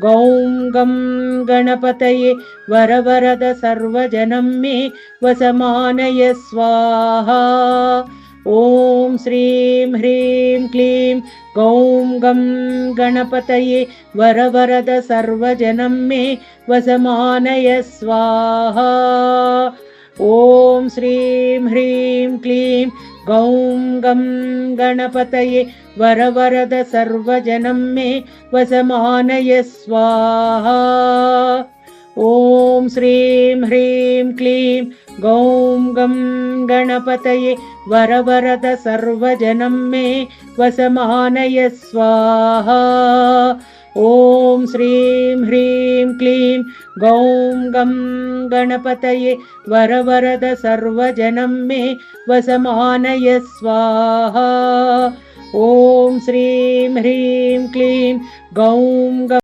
गौं गं गणपतये वरवरद सर्वजनं मे वसमानय स्वाहा। ॐ श्रीं ह्रीं क्लीं गौं गं गणपतये वरवरद सर्वजनं मे वसमानय स्वाहा। ॐ श्रीं ह्रीं क्लीं गौं गं गणपतये वरवरद सर्वजनं मे वसमानय स्वाहा। ॐ श्रीं ह्रीं क्लीं गौं गं गणपतये वरवरद सर्वजनं मे वसमानय स्वाहा। ॐ श्रीं ह्रीं क्लीं गौं गं गणपतये वरवरद सर्वजनं मे वसमानय स्वाहा। ॐ श्रीं ह्रीं क्लीं गौं गं